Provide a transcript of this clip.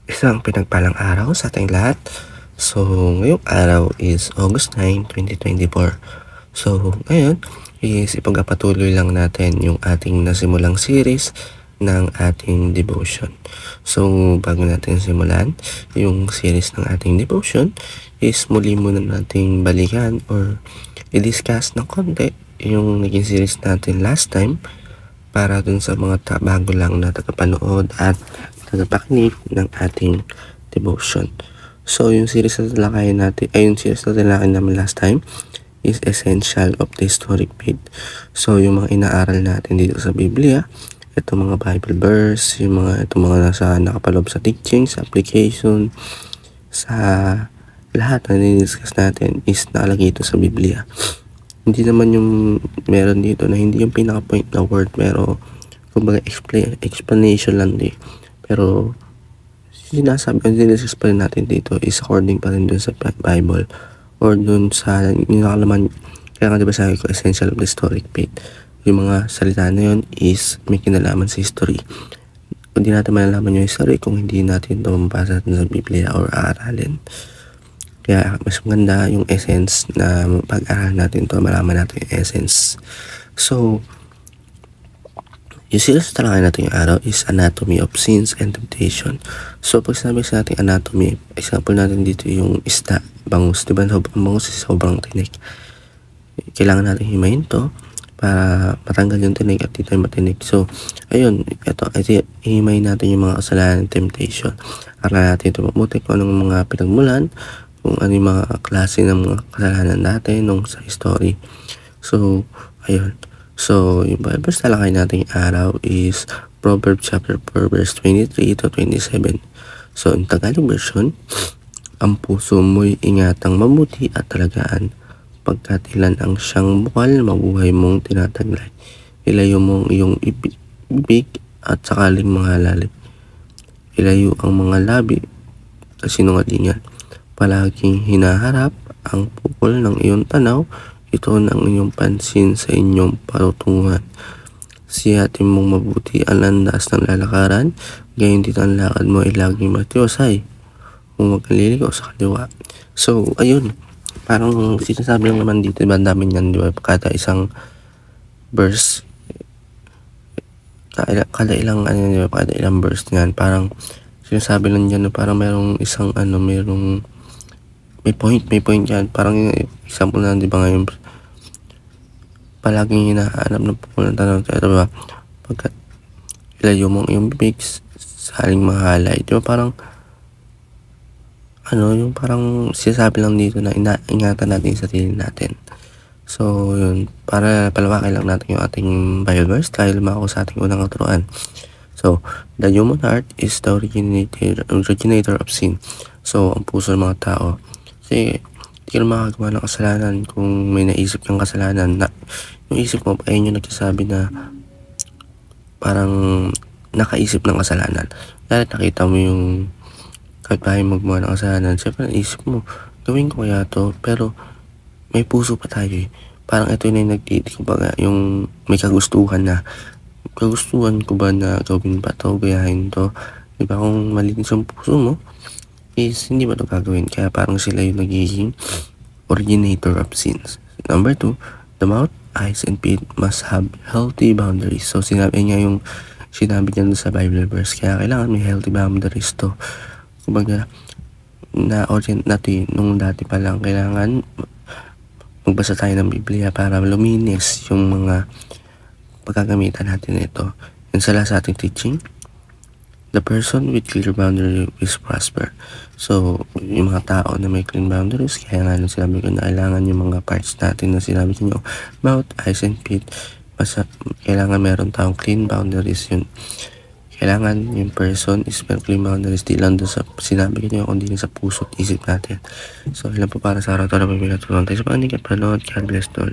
Isang pinagpalang araw sa ating lahat. So, ngayong araw is August 9, 2024. So, ngayon is ipagpatuloy lang natin yung ating nasimulang series ng ating devotion. So, bago natin simulan yung series ng ating devotion, is muli muna nating balikan or i-discuss ng konti yung naging series natin last time para dun sa mga bago lang na tagapanood at tagapakinig ng ating devotion. So, yung series na talakayin natin, yung series na talakayin namin last time is Essential of the Historic Faith. So, yung mga inaaral natin dito sa Biblia, itong mga Bible verse, yung mga nasa nakapaloob sa teaching, sa application, sa lahat na discuss natin is nakalagay ito sa Biblia. Hindi naman yung meron dito na hindi yung pinaka-point na word, pero kumbaga explanation lang din. Pero sinasabi, ang dinisexplain natin dito is according pa rin dun sa Bible or dun sa nakalaman. Kaya nga diba sabi ko, essential of the historic faith. Yung mga salita na yun is may kinalaman sa history. Hindi natin malalaman yung history kung hindi natin ito mabasa sa Biblia or aaralin. Kaya mas maganda yung essence na pag-aral natin to, malaman natin yung essence. So, yung series na talakayin natin yung araw is Anatomy of Sins and Temptation. So, pag sinabi sa natin anatomy, example natin dito yung isda, bangus. Diba ang bangus is sobrang tinik. Kailangan natin himayin to para matanggal yung tinik at di tayo matinik. So, ayun, ito himayin natin yung mga kasalanan, temptation. Aralan natin ito mabuti kung anong mga pinagmulan, kung ano yung mga klase ng mga kasalanan natin nung sa history. So, ayun. So, yung Bible na talakay natin yung araw is Proverbs chapter 4 verse 23 to 27. So, in Tagalog version, ang puso mo'y ingatang mabuti at talagaan, pagkat ilan ang siyang bukal, mabuhay mong tinataglay. Ilayo mong iyong ibig at sakaling mga lalim. Ilayo ang mga labi sa sinungalingan. Palaging hinaharap ang pukol ng iyong tanaw, ito ng inyong pansin sa inyong patutunguhan. Siyatin mong mabuti ang landas ng lalakaran, gayon din ang lakad mo ay laging matiyosay, kung magkaliligaw sa kaliwa. So, ayun, parang sinasabi lang naman dito, diba, dami niyan, diba, kada isang verse, kada ilang verse niyan, parang sinasabi lang dyan, parang merong isang, may point yan. Parang example na, di ba ngayon, palaging hinahanap ng pupunan tanong, diba, pagkat ilayo mong iyong bibig sa haling mahalay, di ba, parang yung parang sinasabi lang dito na ingatan natin yung sarili natin. So, yun, para palawakin lang natin yung ating Bible verse dahil lumako sa ating unang turuan. So, the human heart is the originator of sin. So, ang puso ng mga tao, kasi hindi ka makagawa ng kasalanan kung may naisip kang kasalanan. Yung isip mo, ayun yung nagsasabi na parang nakaisip ng kasalanan. Dahil nakita mo yung kahit bahay magmawa ng kasalanan, siyempre naisip mo, gawin ko kaya to, pero may puso pa tayo eh. Parang ito yung kumbaga, yung may kagustuhan ko ba na gawin pa to, gayahin to. Diba kung malinis yung puso mo, is hindi ba ito gagawin? Kaya parang sila yung nagiging originator of sins. Number 2, the mouth, eyes, and feet must have healthy boundaries. So, sinabi niya sa Bible verse. Kaya kailangan may healthy boundaries to. Kumbaga, na-orient natin nung dati pa lang, kailangan magbasa tayo ng Biblia para luminis yung mga pagkagamitan natin ito. And sa ating teaching, the person with clear boundaries is prosper. So, yung mga tao na may clean boundaries, kaya nga nung sinabi ko na kailangan yung mga parts natin na sinabi ko nyo, mouth, eyes, and feet, kailangan meron tayong clean boundaries yun. Kailangan yung person is may clean boundaries, di lang doon sa sinabi ko nyo, kundi sa puso at isip natin. So, ilan po para sa araw ito na pagpilatunan tayo sa panigat, panood, God bless all.